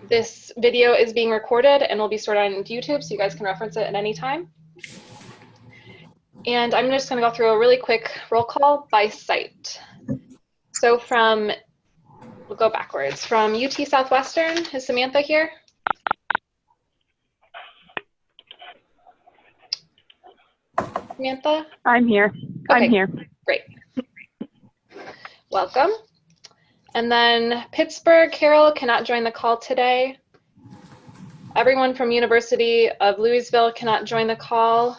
This video is being recorded and will be stored on YouTube, so you guys can reference it at any time. And I'm just going to go through a really quick roll call by site. So we'll go backwards. From UT Southwestern, is Samantha here? Samantha? I'm here. Okay, I'm here. Great. Welcome. And then Pittsburgh, Carol cannot join the call today. Everyone from University of Louisville cannot join the call.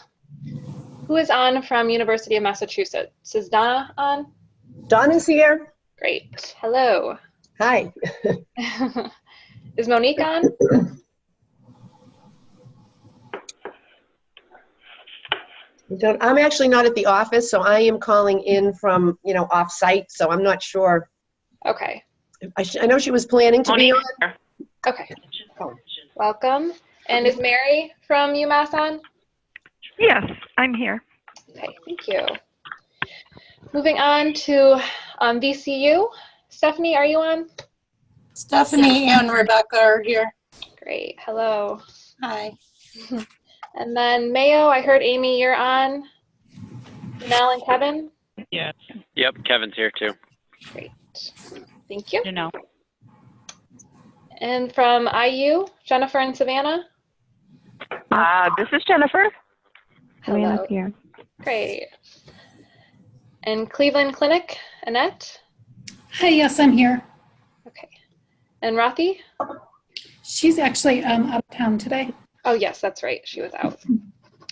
Who is on from University of Massachusetts? Is Donna on? Donna's here. Great. Hello. Hi. Is Monique on? I'm actually not at the office, so I am calling in from, off-site, so I'm not sure. Okay. I know she was planning to be on. Okay. Welcome. And is Mary from UMass on? Yes, I'm here. Okay, thank you. Moving on to VCU. Stephanie, are you on? Stephanie and Rebecca are here. Great. Hello. Hi. And then Mayo, I heard Amy, you're on. Janelle and Kevin? Yes. Yep, Kevin's here too. Great. Thank you. Janelle. And from IU, Jennifer and Savannah? This is Jennifer. Hello. Savannah's here. Great. And Cleveland Clinic, Annette? Hi, yes, I'm here. Okay. And Rathi? She's actually out of town today. Oh, yes, that's right. She was out.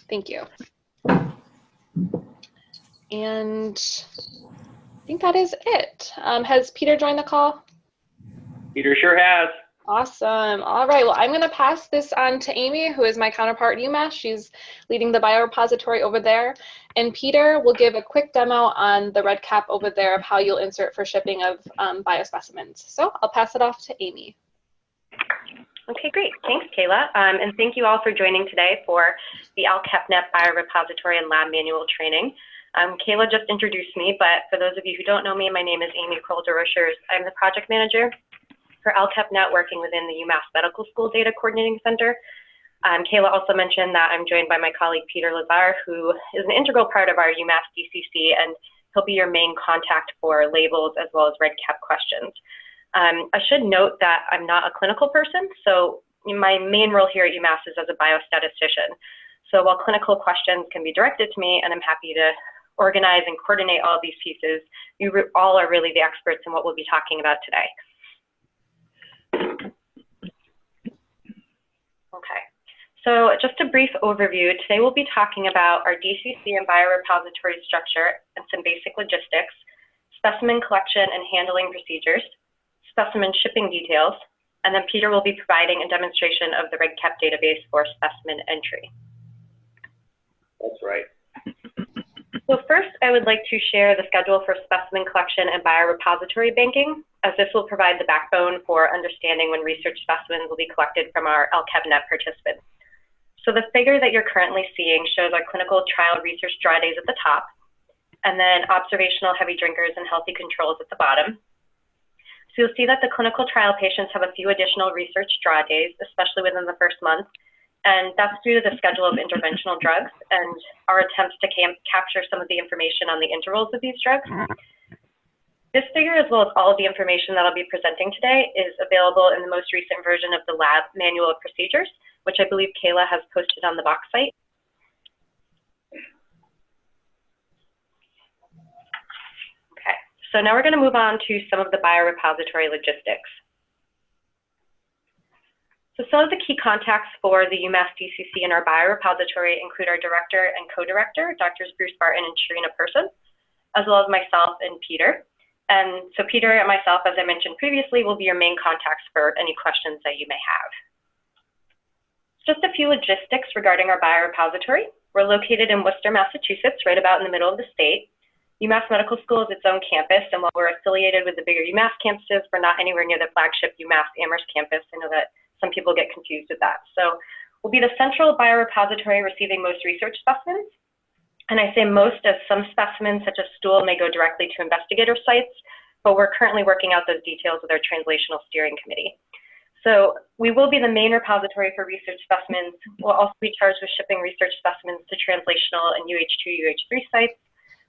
Thank you. And I think that is it. Has Peter joined the call? Peter sure has. Awesome. All right. Well, I'm going to pass this on to Amy, who is my counterpart at UMass. She's leading the biorepository over there. And Peter will give a quick demo on the RedCap over there of how you'll insert for shipping of biospecimens. So I'll pass it off to Amy. Okay, great. Thanks, Kayla. And thank you all for joining today for the AlcHepNet Biorepository and Lab Manual Training. Kayla just introduced me, but for those of you who don't know me, my name is Aimee Kroll-Desrosiers. I'm the project manager for AlcHepNet, working within the UMass Medical School Data Coordinating Center. Kayla also mentioned that I'm joined by my colleague, Peter Lazar, who is an integral part of our UMass DCC, and he'll be your main contact for labels as well as RedCap questions. I should note that I'm not a clinical person, so my main role here at UMass is as a biostatistician. So while clinical questions can be directed to me, and I'm happy to organize and coordinate all these pieces, you all are really the experts in what we'll be talking about today. Okay, so just a brief overview. Today we'll be talking about our DCC and biorepository structure and some basic logistics, specimen collection and handling procedures, specimen shipping details, and then Peter will be providing a demonstration of the RedCap database for specimen entry. That's right. So first, I would like to share the schedule for specimen collection and biorepository banking, as this will provide the backbone for understanding when research specimens will be collected from our AlcHepNet participants. So the figure that you're currently seeing shows our clinical trial research draw days at the top, and then observational heavy drinkers and healthy controls at the bottom. So you'll see that the clinical trial patients have a few additional research draw days, especially within the first month. And that's due to the schedule of interventional drugs and our attempts to capture some of the information on the intervals of these drugs. This figure, as well as all of the information that I'll be presenting today, is available in the most recent version of the Lab Manual of Procedures, which I believe Kayla has posted on the box site. Okay, so now we're going to move on to some of the biorepository logistics. So some of the key contacts for the UMass DCC in our biorepository include our director and co-director, Drs. Bruce Barton and Sharina Person, as well as myself and Peter. And so Peter and myself, as I mentioned previously, will be your main contacts for any questions that you may have. Just a few logistics regarding our biorepository. We're located in Worcester, Massachusetts, right about in the middle of the state. UMass Medical School is its own campus, and while we're affiliated with the bigger UMass campuses, we're not anywhere near the flagship UMass Amherst campus. I know that some people get confused with that. So we'll be the central biorepository receiving most research specimens. And I say most, as some specimens such as stool may go directly to investigator sites, but we're currently working out those details with our translational steering committee. So we will be the main repository for research specimens. We'll also be charged with shipping research specimens to translational and UH2, UH3 sites.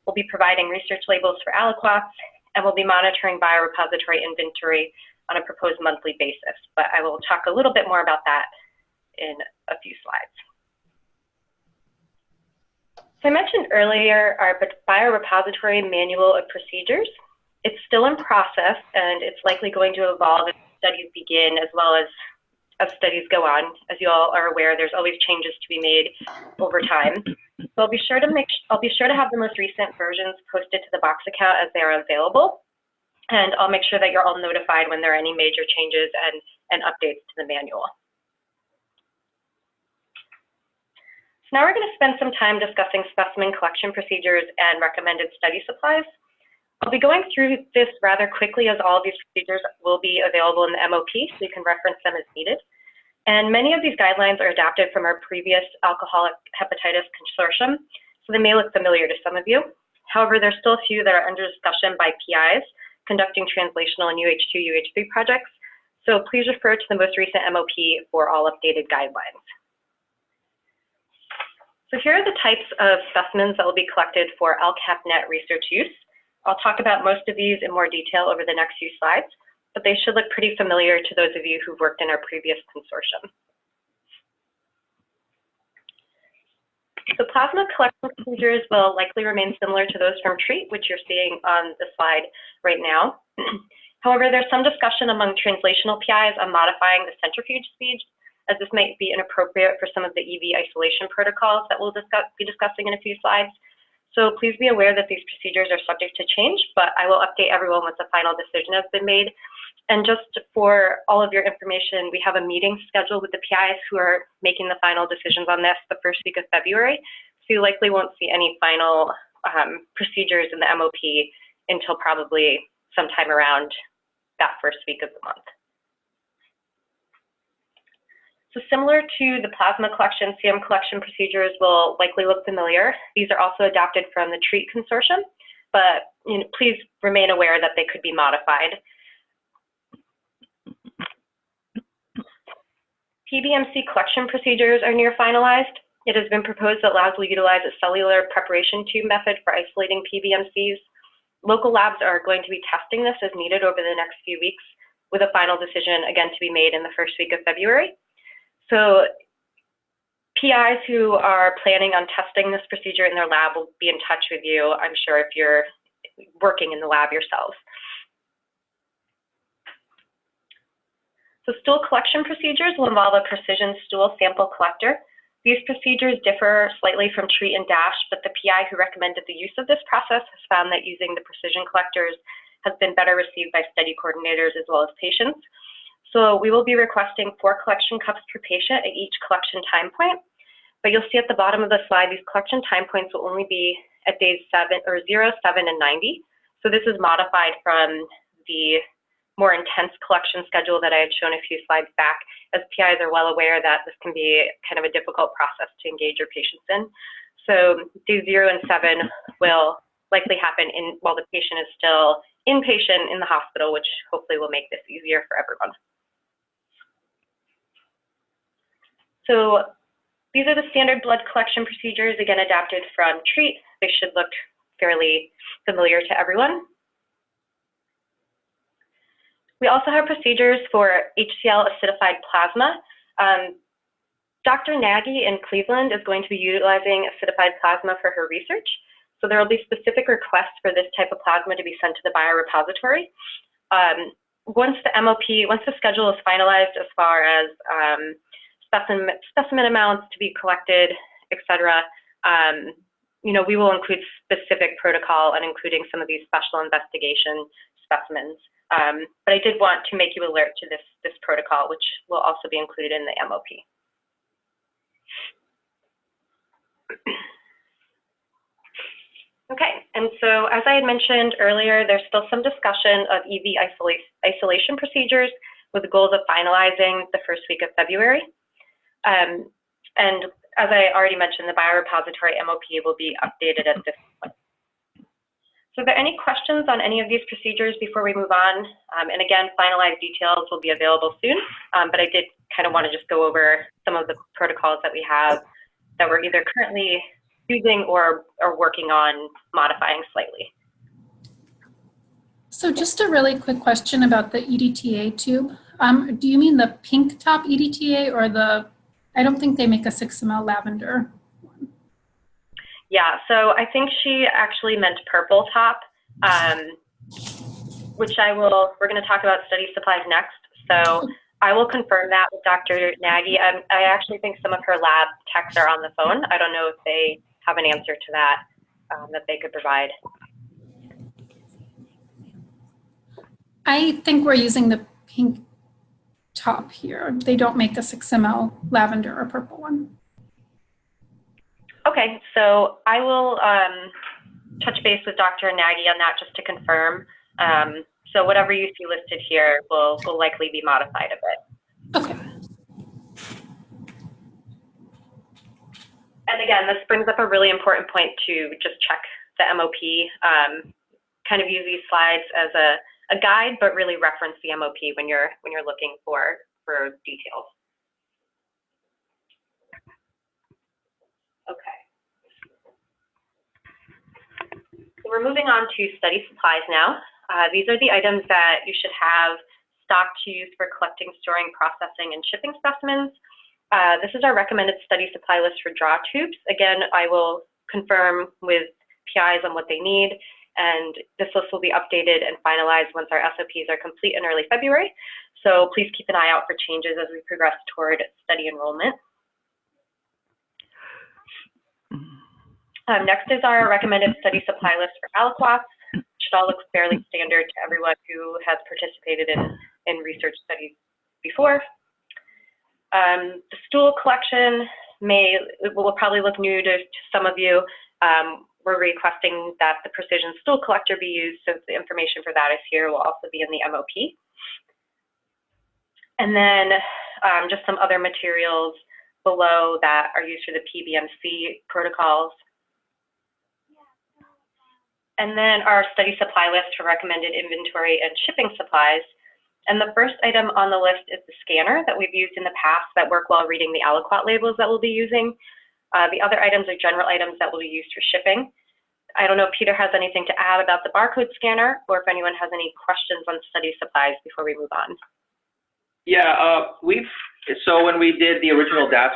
We'll be providing research labels for aliquots, and we'll be monitoring biorepository inventory on a proposed monthly basis. But I will talk a little bit more about that in a few slides. So I mentioned earlier our biorepository manual of procedures. It's still in process, and it's likely going to evolve as studies begin, as well as studies go on. As you all are aware, there's always changes to be made over time. So I'll be sure to have the most recent versions posted to the Box account as they are available, and I'll make sure that you're all notified when there are any major changes and updates to the manual. So now we're going to spend some time discussing specimen collection procedures and recommended study supplies. I'll be going through this rather quickly, as all of these procedures will be available in the MOP, so you can reference them as needed. And many of these guidelines are adapted from our previous alcoholic hepatitis consortium, so they may look familiar to some of you. However, there's still a few that are under discussion by PIs conducting translational and UH2, UH3 projects, so please refer to the most recent MOP for all updated guidelines. So here are the types of specimens that will be collected for AlcHepNet research use. I'll talk about most of these in more detail over the next few slides, but they should look pretty familiar to those of you who've worked in our previous consortium. So plasma collection procedures will likely remain similar to those from TREAT, which you're seeing on the slide right now. However, there's some discussion among translational PIs on modifying the centrifuge speed, as this might be inappropriate for some of the EV isolation protocols that we'll be discussing in a few slides. So please be aware that these procedures are subject to change, but I will update everyone once the final decision has been made. And just for all of your information, we have a meeting scheduled with the PIs who are making the final decisions on this the first week of February. So you likely won't see any final procedures in the MOP until probably sometime around that first week of the month. So similar to the plasma collection, serum collection procedures will likely look familiar. These are also adapted from the TREAT consortium, but please remain aware that they could be modified. PBMC collection procedures are near finalized. It has been proposed that labs will utilize a cellular preparation tube method for isolating PBMCs. Local labs are going to be testing this as needed over the next few weeks, with a final decision again to be made in the first week of February. So PIs who are planning on testing this procedure in their lab will be in touch with you, I'm sure, if you're working in the lab yourselves. So stool collection procedures will involve a precision stool sample collector. These procedures differ slightly from TREAT and DASH, but the PI who recommended the use of this process has found that using the precision collectors has been better received by study coordinators as well as patients. So we will be requesting 4 collection cups per patient at each collection time point. But you'll see at the bottom of the slide, these collection time points will only be at days 0, 7, and 90. So this is modified from the more intense collection schedule that I had shown a few slides back, as PIs are well aware that this can be kind of a difficult process to engage your patients in. So days 0 and 7 will likely happen while the patient is still inpatient in the hospital, which hopefully will make this easier for everyone. So these are the standard blood collection procedures, again, adapted from TREAT. They should look fairly familiar to everyone. We also have procedures for HCl acidified plasma. Dr. Nagy in Cleveland is going to be utilizing acidified plasma for her research. So there will be specific requests for this type of plasma to be sent to the biorepository. Once the schedule is finalized as far as specimen amounts to be collected, et cetera, we will include specific protocol and including some of these special investigation specimens. But I did want to make you alert to this protocol, which will also be included in the MOP. Okay, and so as I had mentioned earlier, there's still some discussion of EV isolation procedures with the goals of finalizing the first week of February. And as I already mentioned, the biorepository MOP will be updated at this point. So are there any questions on any of these procedures before we move on? And again, finalized details will be available soon, but I did kind of want to just go over some of the protocols that we have that we're either currently using or working on modifying slightly. So just a really quick question about the EDTA tube. Do you mean the pink top EDTA or the, I don't think they make a 6 ml lavender one. Yeah, so I think she actually meant purple top, which we're going to talk about study supplies next. So I will confirm that with Dr. Nagy. I actually think some of her lab techs are on the phone. I don't know if they have an answer to that that they could provide. I think we're using the pink top here. They don't make a 6 ml lavender or purple one. Okay, so I will touch base with Dr. Nagy on that just to confirm. So whatever you see listed here will likely be modified a bit. Okay. And again, this brings up a really important point to just check the MOP. Kind of use these slides as a guide, but really reference the MOP when you're looking for details. Okay. So we're moving on to study supplies now. These are the items that you should have stocked to use for collecting, storing, processing, and shipping specimens. This is our recommended study supply list for draw tubes. Again, I will confirm with PIs on what they need, and this list will be updated and finalized once our SOPs are complete in early February. So please keep an eye out for changes as we progress toward study enrollment. Next is our recommended study supply list for aliquots. Should all look fairly standard to everyone who has participated in research studies before. The stool collection will probably look new to some of you. We're requesting that the precision stool collector be used, so the information for that is here, will also be in the MOP. And then just some other materials below that are used for the PBMC protocols. And then our study supply list for recommended inventory and shipping supplies. And the first item on the list is the scanner that we've used in the past that work while reading the aliquot labels that we'll be using. The other items are general items that will be used for shipping. I don't know if Peter has anything to add about the barcode scanner, or if anyone has any questions on study supplies before we move on. Yeah, so when we did the original DASH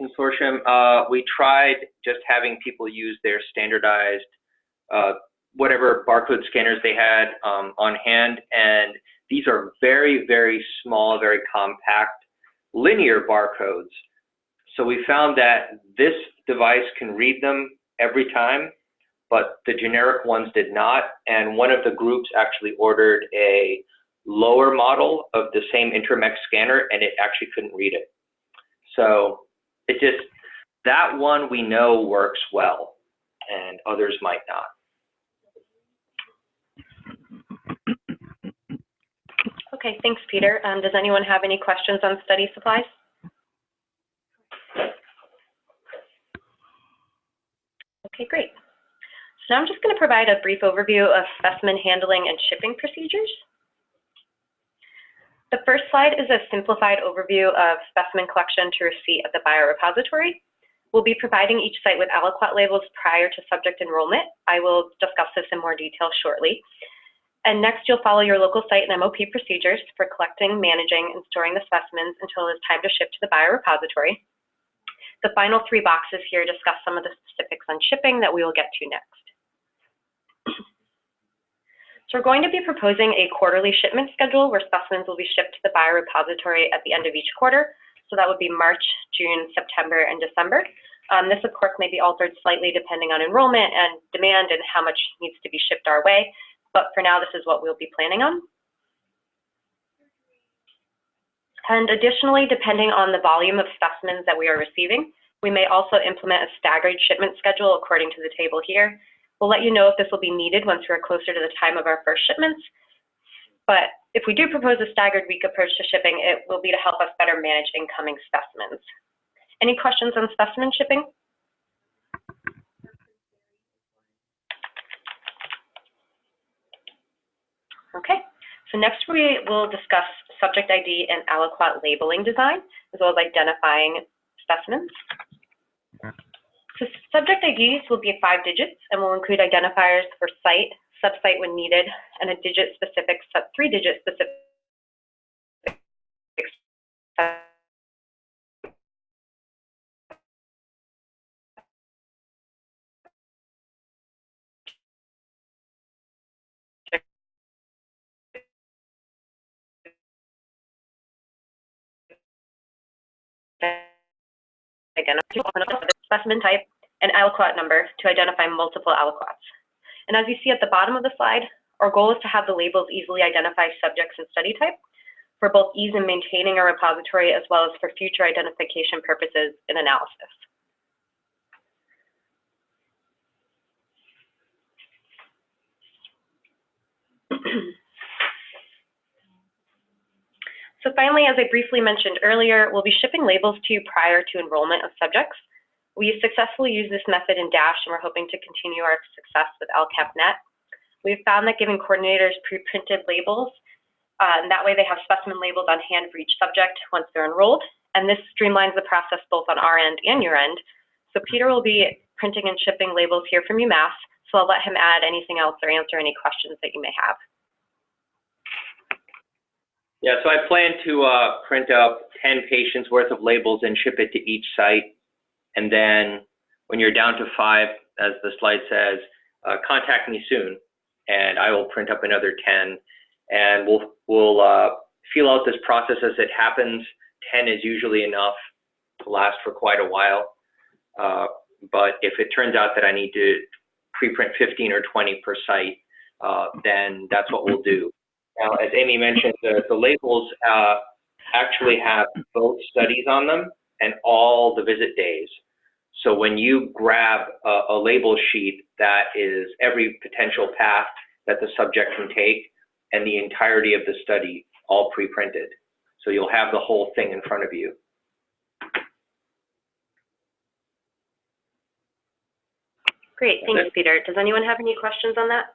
consortium, we tried just having people use their standardized whatever barcode scanners they had on hand, and these are very, very small, very compact linear barcodes. So we found that this device can read them every time, but the generic ones did not, and one of the groups actually ordered a lower model of the same Intermex scanner, and it actually couldn't read it. So that one we know works well, and others might not. Okay, thanks, Peter. Does anyone have any questions on study supplies? Okay, great. So now I'm just going to provide a brief overview of specimen handling and shipping procedures. The first slide is a simplified overview of specimen collection to receipt at the biorepository. We'll be providing each site with aliquot labels prior to subject enrollment. I will discuss this in more detail shortly. And next, you'll follow your local site and MOP procedures for collecting, managing, and storing the specimens until it's time to ship to the biorepository. The final 3 boxes here discuss some of the specifics on shipping that we will get to next. So we're going to be proposing a quarterly shipment schedule where specimens will be shipped to the biorepository at the end of each quarter. So that would be March, June, September, and December. This, of course, may be altered slightly depending on enrollment and demand and how much needs to be shipped our way. But for now, this is what we'll be planning on. And additionally, depending on the volume of specimens that we are receiving, we may also implement a staggered shipment schedule according to the table here. We'll let you know if this will be needed once we're closer to the time of our first shipments. But if we do propose a staggered week approach to shipping, it will be to help us better manage incoming specimens. Any questions on specimen shipping? Okay, so next we will discuss subject ID and aliquot labeling design, as well as identifying specimens. So subject IDs will be 5 digits and will include identifiers for site, subsite when needed, and a digit-specific, 3-digit specific specimen type and aliquot number to identify multiple aliquots. And as you see at the bottom of the slide, our goal is to have the labels easily identify subjects and study type for both ease in maintaining a repository as well as for future identification purposes in analysis. So finally, as I briefly mentioned earlier, we'll be shipping labels to you prior to enrollment of subjects. We successfully use this method in DASH, and we're hoping to continue our success with AlcHepNet. We've found that giving coordinators pre-printed labels, and that way they have specimen labels on hand for each subject once they're enrolled, and this streamlines the process both on our end and your end. So Peter will be printing and shipping labels here from UMass, so I'll let him add anything else or answer any questions that you may have. Yeah, so I plan to print up 10 patients worth of labels and ship it to each site. And then when you're down to 5, as the slide says, contact me soon, and I will print up another 10. And we'll feel out this process as it happens. 10 is usually enough to last for quite a while. But if it turns out that I need to pre-print 15 or 20 per site, then that's what we'll do. Now, as Aimee mentioned, the labels actually have both studies on them and all the visit days. So when you grab a label sheet, that is every potential path that the subject can take and the entirety of the study all pre-printed. So you'll have the whole thing in front of you. Great, thanks, Peter. Does anyone have any questions on that?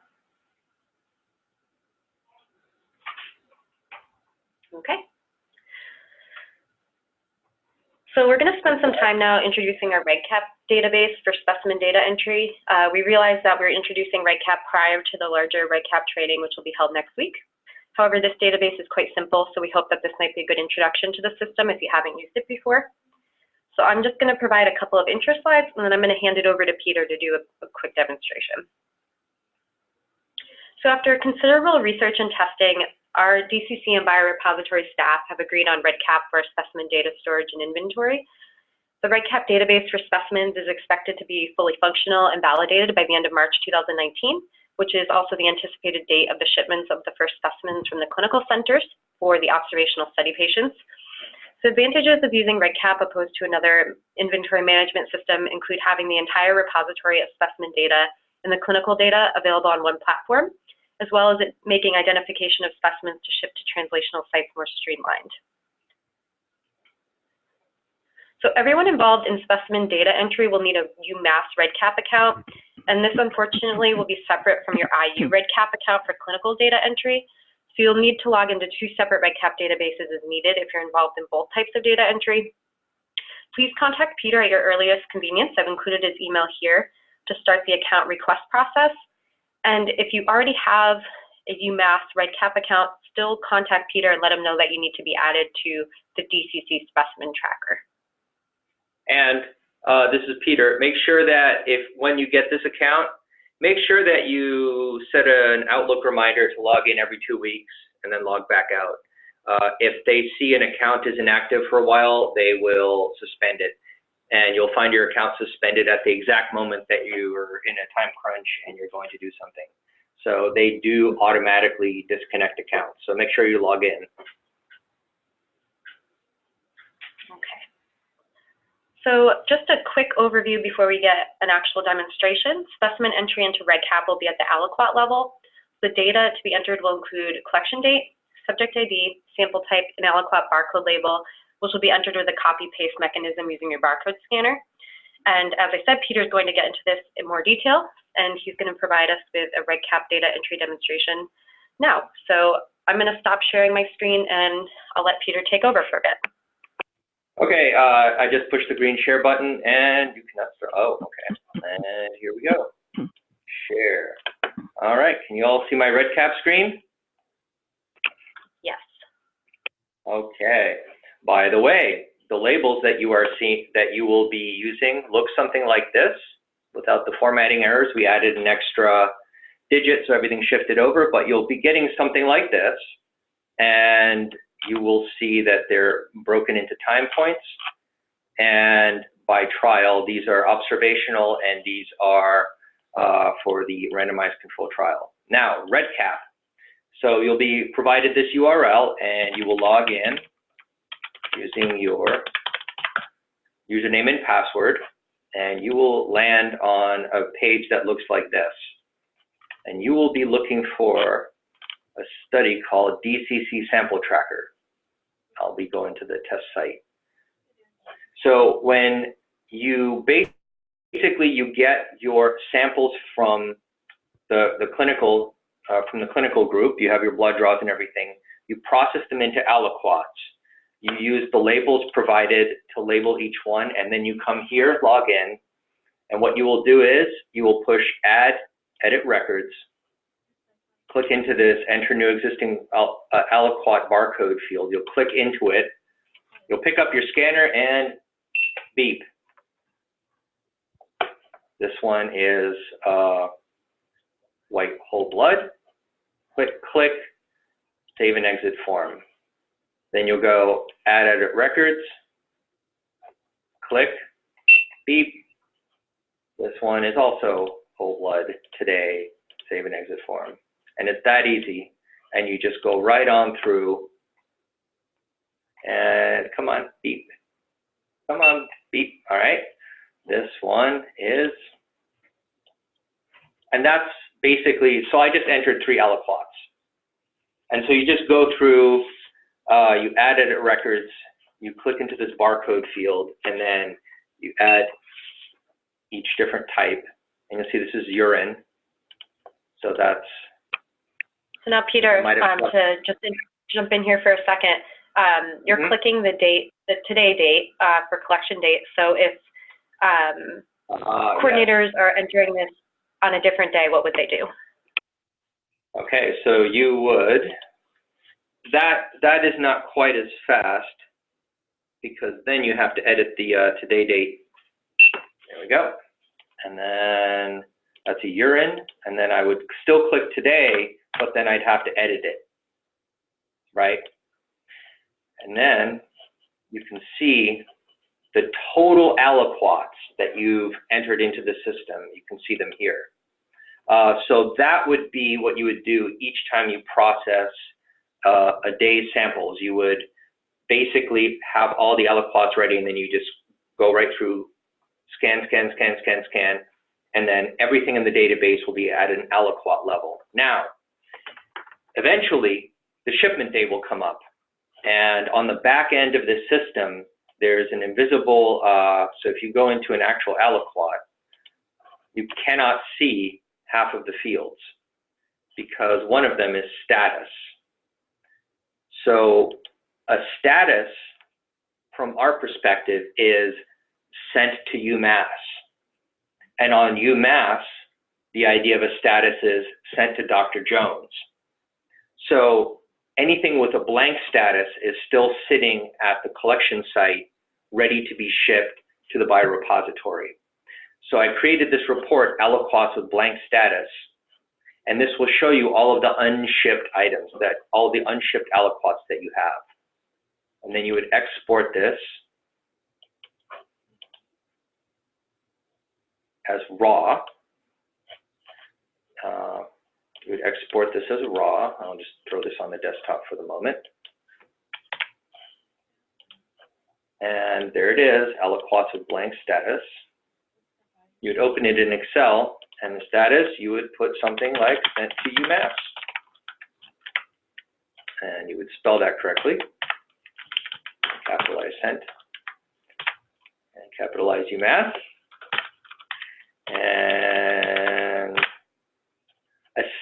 Okay. So we're going to spend some time now introducing our RedCap database for specimen data entry. We realized that we're introducing RedCap prior to the larger RedCap training, which will be held next week. However, this database is quite simple, so we hope that this might be a good introduction to the system if you haven't used it before. So I'm just going to provide a couple of intro slides, and then I'm going to hand it over to Peter to do a quick demonstration. So after considerable research and testing, our DCC and biorepository staff have agreed on RedCap for specimen data storage and inventory. The RedCap database for specimens is expected to be fully functional and validated by the end of March 2019, which is also the anticipated date of the shipments of the first specimens from the clinical centers for the observational study patients. So advantages of using RedCap opposed to another inventory management system include having the entire repository of specimen data and the clinical data available on one platform, as well as it making identification of specimens to ship to translational sites more streamlined. So everyone involved in specimen data entry will need a UMass RedCap account, and this unfortunately will be separate from your IU RedCap account for clinical data entry. So you'll need to log into 2 separate RedCap databases as needed if you're involved in both types of data entry. Please contact Peter at your earliest convenience. I've included his email here to start the account request process. And if you already have a UMass RedCap account, still contact Peter and let him know that you need to be added to the DCC specimen tracker. And this is Peter. Make sure that when you get this account, make sure that you set an Outlook reminder to log in every 2 weeks and then log back out. If they see an account is inactive for a while, they will suspend it. And you'll find your account suspended at the exact moment that you are in a time crunch and you're going to do something. So they do automatically disconnect accounts. So make sure you log in. Okay. So just a quick overview before we get an actual demonstration. Specimen entry into RedCap will be at the aliquot level. The data to be entered will include collection date, subject ID, sample type, and aliquot barcode label, which will be entered with a copy-paste mechanism using your barcode scanner. And as I said, Peter's going to get into this in more detail, and he's going to provide us with a RedCap data entry demonstration. now. So I'm going to stop sharing my screen and I'll let Peter take over for a bit. Okay, I just pushed the green share button and you cannot start. Oh, okay. And here we go. Share. All right, can you all see my RedCap screen? Yes. Okay. By the way, the labels that you are seeing, that you will be using, look something like this. Without the formatting errors, we added an extra digit, so everything shifted over, but you'll be getting something like this, and you will see that they're broken into time points, and by trial, these are observational, and these are for the randomized control trial. Now, RedCap. So you'll be provided this URL, and you will log in using your username and password, and you will land on a page that looks like this. And you will be looking for a study called DCC Sample Tracker. I'll be going to the test site. So when you basically you get your samples from the clinical group, you have your blood draws and everything, you process them into aliquots. You use the labels provided to label each one, and then you come here, log in, and what you will do is you will push Add Edit Records, click into this Enter New Existing aliquot barcode field. You'll click into it. You'll pick up your scanner and beep. This one is white whole blood. Click, Save and Exit Form. Then you'll go Add Edit Records, click, beep. This one is also whole blood today, Save and Exit Form. And it's that easy. And you just go right on through. And come on, beep. Come on, beep. All right. This one is, and that's basically, so I just entered 3 aliquots. And so you just go through, you add edit records, you click into this barcode field, and then you add each different type. And you'll see this is urine. So that's. So now, Peter, to just jump in here for a second, you're clicking the date, the today date for collection date. So if coordinators are entering this on a different day, what would they do? Okay, so you would, that is not quite as fast, because then you have to edit the today date. There we go. And then that's a urine, and then I would still click today, but then I'd have to edit it, right? And then you can see the total aliquots that you've entered into the system. You can see them here. So that would be what you would do each time you process a day's samples. You would basically have all the aliquots ready, and then you just go right through, scan, scan, scan, scan, scan, and then everything in the database will be at an aliquot level. Now, eventually, the shipment day will come up, and on the back end of this system, there's an invisible, so if you go into an actual aliquot, you cannot see half of the fields because one of them is status. So a status, from our perspective, is sent to UMass. And on UMass, the idea of a status is sent to Dr. Jones. So anything with a blank status is still sitting at the collection site, ready to be shipped to the biorepository. So I created this report, aliquots with blank status, and this will show you all of the unshipped items, all the unshipped aliquots that you have. And then you would export this as raw. You would export this as raw. I'll just throw this on the desktop for the moment. And there it is, aliquots with blank status. You'd open it in Excel, and the status, you would put something like sent to UMass. And you would spell that correctly. Capitalize sent. And capitalize UMass. And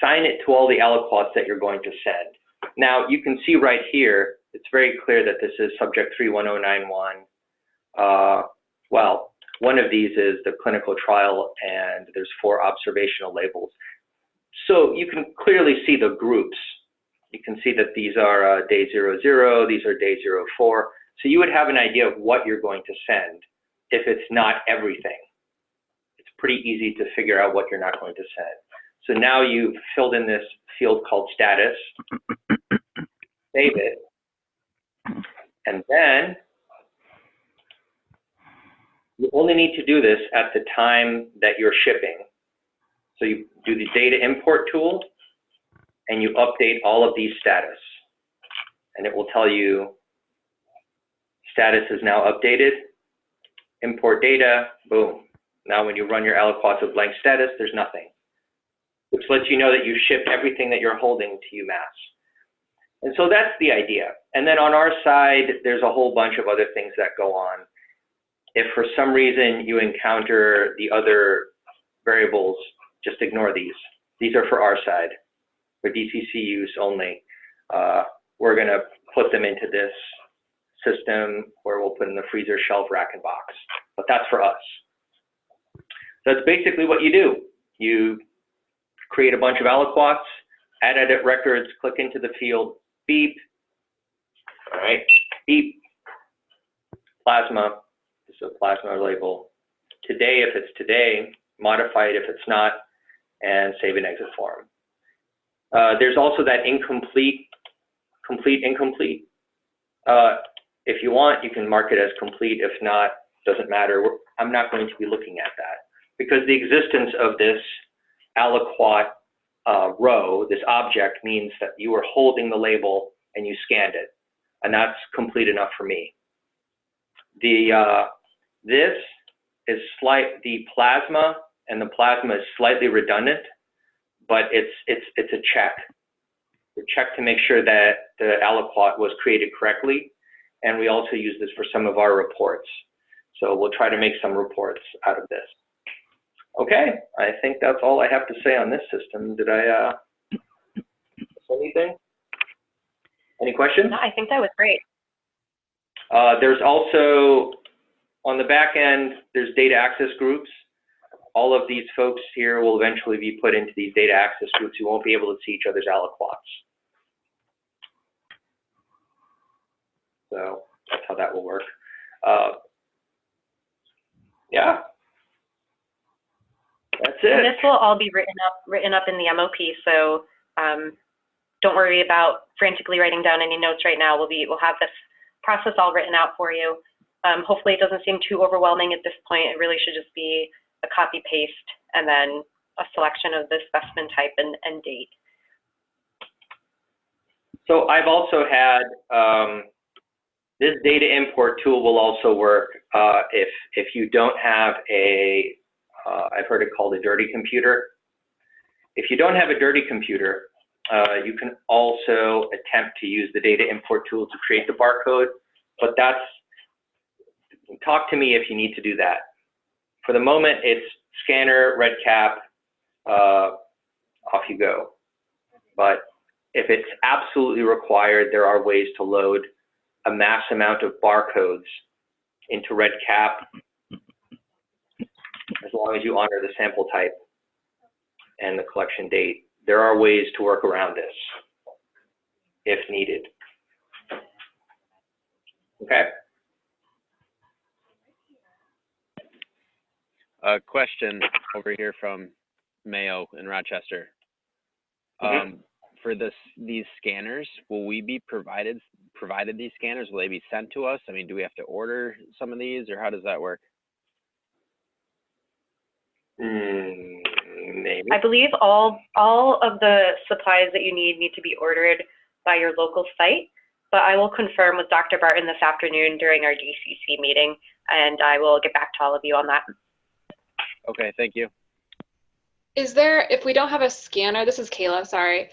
assign it to all the aliquots that you're going to send. Now, you can see right here, it's very clear that this is subject 31091. Well, one of these is the clinical trial, and there's 4 observational labels. So you can clearly see the groups. You can see that these are day 00, these are day 04. So you would have an idea of what you're going to send if it's not everything. It's pretty easy to figure out what you're not going to send. So now you've filled in this field called status, save it, and then you only need to do this at the time that you're shipping. So you do the data import tool, and you update all of these status. And it will tell you status is now updated, import data, boom. Now when you run your aliquots with blank status, there's nothing, which lets you know that you shipped everything that you're holding to UMass. And so that's the idea. And then on our side, there's a whole bunch of other things that go on. If for some reason you encounter the other variables, just ignore these. These are for our side, for DCC use only. We're gonna put them into this system where we'll put in the freezer, shelf, rack, and box. But that's for us. So that's basically what you do. You create a bunch of aliquots, add edit records, click into the field, beep, all right, beep, plasma, this is a plasma label. Today, if it's today, modify it if it's not, and save an exit form. There's also that incomplete, complete, incomplete. If you want, you can mark it as complete. If not, doesn't matter. I'm not going to be looking at that because the existence of this aliquot row, this object, means that you are holding the label and you scanned it, and that's complete enough for me. This is the plasma, and the plasma is slightly redundant, but it's a check. We check to make sure that the aliquot was created correctly, and we also use this for some of our reports. So we'll try to make some reports out of this. Okay, I think that's all I have to say on this system. Did I miss anything? Any questions? No, I think that was great. There's also, on the back end, there's data access groups. All of these folks here will eventually be put into these data access groups. You won't be able to see each other's aliquots. So that's how that will work. Yeah. That's it. And this will all be written up in the MOP, so don't worry about frantically writing down any notes right now. We'll have this process all written out for you. Hopefully it doesn't seem too overwhelming at this point. It really should just be a copy paste and then a selection of the specimen type and date. So I've also had, this data import tool will also work if you don't have a, I've heard it called a dirty computer. If you don't have a dirty computer, you can also attempt to use the data import tool to create the barcode, but talk to me if you need to do that. For the moment, it's scanner, RedCap, off you go. But if it's absolutely required, there are ways to load a mass amount of barcodes into RedCap, as long as you honor the sample type and the collection date. There are ways to work around this if needed. Okay. A question over here from Mayo in Rochester. For these scanners, will we be provided these scanners? Will they be sent to us? I mean, do we have to order some of these, or how does that work? Maybe. I believe all of the supplies that you need to be ordered by your local site, but I will confirm with Dr. Barton this afternoon during our DCC meeting, and I will get back to all of you on that. Okay, thank you. Is there, if we don't have a scanner, this is Kayla, sorry,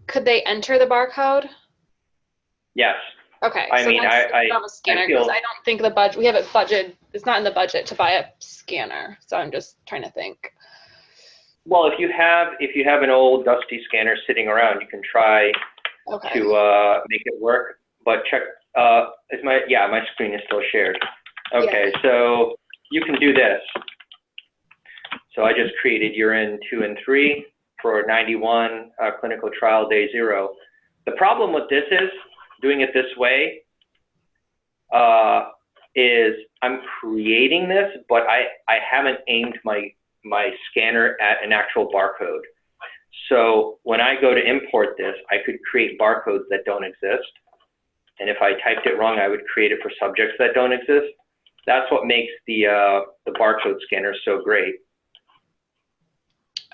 could they enter the barcode? Yes. Okay, I mean, I don't have a scanner because I don't think the budget, we have it budgeted, it's not in the budget to buy a scanner, so I'm just trying to think. Well, if you have an old dusty scanner sitting around, you can try Okay. to make it work. But check. My screen is still shared. Okay, so you can do this. So I just created urine 2 and 3 for 91 clinical trial day 0. The problem with this is doing it this way is I'm creating this, but I haven't aimed my scanner at an actual barcode. So when I go to import this, I could create barcodes that don't exist. And if I typed it wrong, I would create it for subjects that don't exist. That's what makes the barcode scanner so great.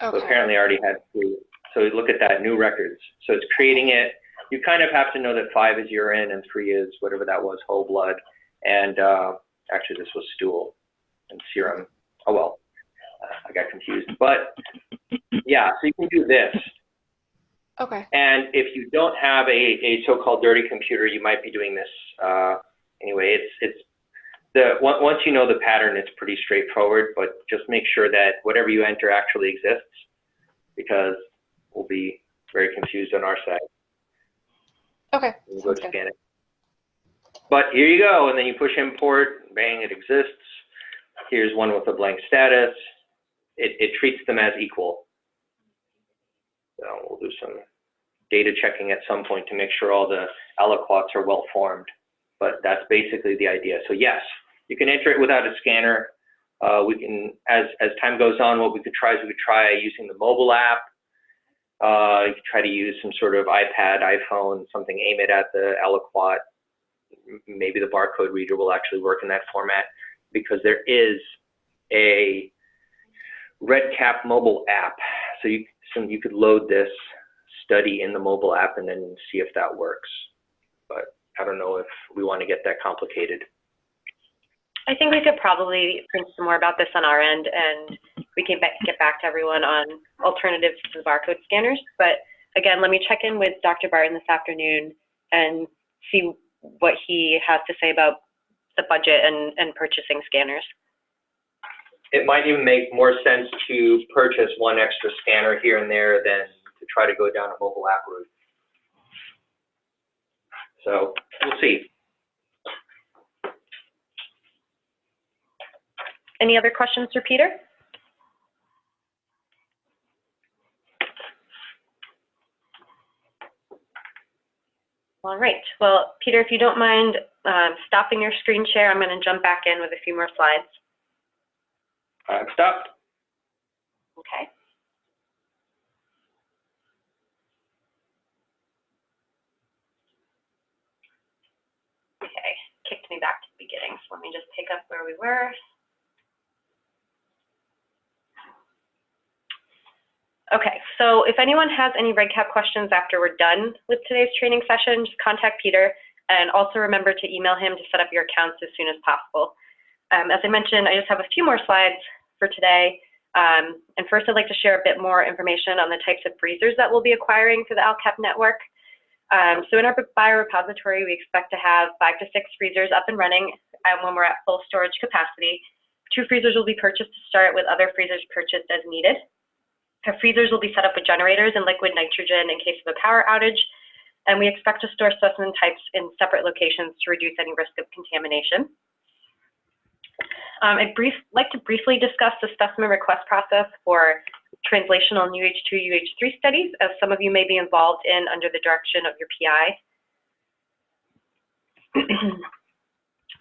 Okay. So apparently I already had 2. So look at that, new records. So it's creating it. You kind of have to know that 5 is urine and 3 is whatever that was, whole blood. And actually this was stool and serum. Oh well, I got confused. But yeah, so you can do this. Okay. And if you don't have a so-called dirty computer, you might be doing this anyway. Once you know the pattern, it's pretty straightforward, but just make sure that whatever you enter actually exists, because we'll be very confused on our side. Okay. We'll go scan it. But here you go, and then you push import, bang, it exists. Here's one with a blank status. It treats them as equal. So we'll do some data checking at some point to make sure all the aliquots are well formed. But that's basically the idea. So yes, you can enter it without a scanner. We can, as time goes on, what we could try is we could try using the mobile app. You could try to use some sort of iPad, iPhone, something, aim it at the aliquot. Maybe the barcode reader will actually work in that format, because there is a RedCap mobile app. So you could load this study in the mobile app and then see if that works. But I don't know if we want to get that complicated. I think we could probably think some more about this on our end, and we can get back to everyone on alternatives to the barcode scanners. But again, let me check in with Dr. Barton this afternoon and see what he has to say about the budget and purchasing scanners. It might even make more sense to purchase one extra scanner here and there than to try to go down a mobile app route. So we'll see. Any other questions for Peter? All right. Well, Peter, if you don't mind stopping your screen share, I'm going to jump back in with a few more slides. I'm stopped. Okay. Okay, kicked me back to the beginning. So let me just pick up where we were. Okay, so if anyone has any RedCap questions after we're done with today's training session, just contact Peter, and also remember to email him to set up your accounts as soon as possible. As I mentioned, I just have a few more slides for today. And first, I'd like to share a bit more information on the types of freezers that we'll be acquiring for the AlcHep network. So in our biorepository, we expect to have 5 to 6 freezers up and running when we're at full storage capacity. 2 freezers will be purchased to start, with other freezers purchased as needed. Our freezers will be set up with generators and liquid nitrogen in case of a power outage, and we expect to store specimen types in separate locations to reduce any risk of contamination. I'd like to briefly discuss the specimen request process for translational UH2, UH3 studies, as some of you may be involved in under the direction of your PI.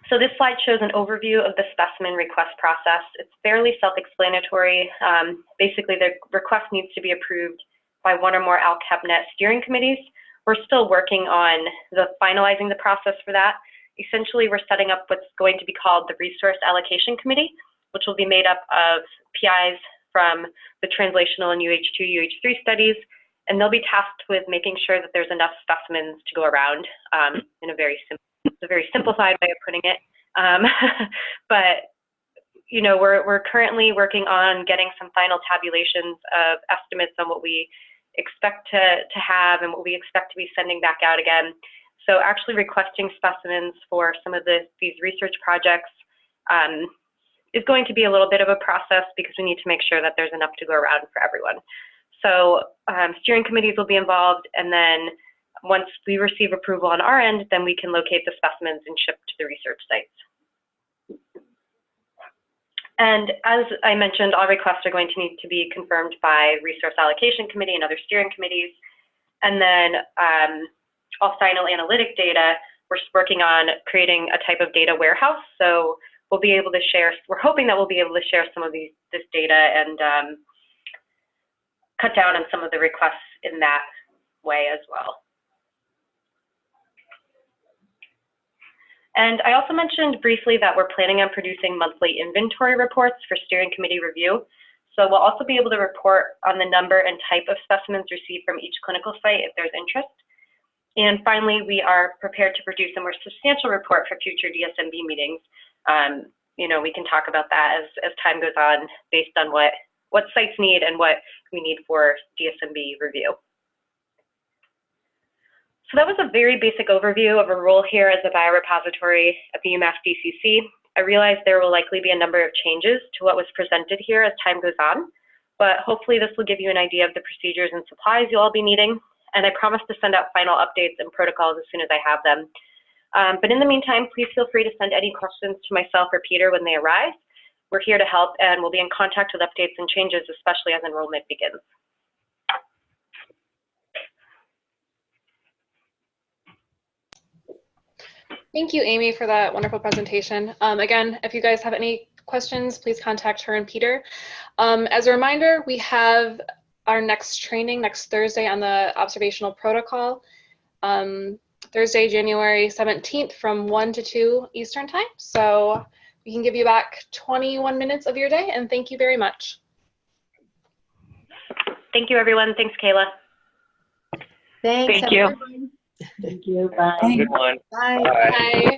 So this slide shows an overview of the specimen request process. It's fairly self-explanatory. Basically, the request needs to be approved by one or more AlcHepNet steering committees. We're still working on finalizing the process for that. Essentially, we're setting up what's going to be called the Resource Allocation Committee, which will be made up of PIs from the translational and UH2, UH3 studies, and they'll be tasked with making sure that there's enough specimens to go around in a very simplified way of putting it. But you know, we're currently working on getting some final tabulations of estimates on what we expect to have and what we expect to be sending back out again. So actually requesting specimens for some of these research projects is going to be a little bit of a process because we need to make sure that there's enough to go around for everyone. So steering committees will be involved, and then once we receive approval on our end, then we can locate the specimens and ship to the research sites. And as I mentioned, all requests are going to need to be confirmed by Resource Allocation Committee and other steering committees. And then all cyanoanalytic data, we're working on creating a type of data warehouse. So we'll be able to share, we're hoping that we'll be able to share some of this data and cut down on some of the requests in that way as well. And I also mentioned briefly that we're planning on producing monthly inventory reports for steering committee review. So we'll also be able to report on the number and type of specimens received from each clinical site if there's interest. And finally, we are prepared to produce a more substantial report for future DSMB meetings. You know, we can talk about that as time goes on based on what sites need and what we need for DSMB review. So that was a very basic overview of a role here as a biorepository at the UMass DCC. I realize there will likely be a number of changes to what was presented here as time goes on, but hopefully this will give you an idea of the procedures and supplies you'll all be needing. And I promise to send out final updates and protocols as soon as I have them. But in the meantime, please feel free to send any questions to myself or Peter when they arise. We're here to help, and we'll be in contact with updates and changes, especially as enrollment begins. Thank you, Amy, for that wonderful presentation. Again, if you guys have any questions, please contact her and Peter. As a reminder, we have our next training next Thursday on the observational protocol. Thursday, January 17th from 1 to 2 Eastern time. So we can give you back 21 minutes of your day, and thank you very much. Thank you, everyone. Thanks, Kayla. Thanks. Thank you. Everyone. Thank you. Bye. Good one. Bye. Bye. Bye.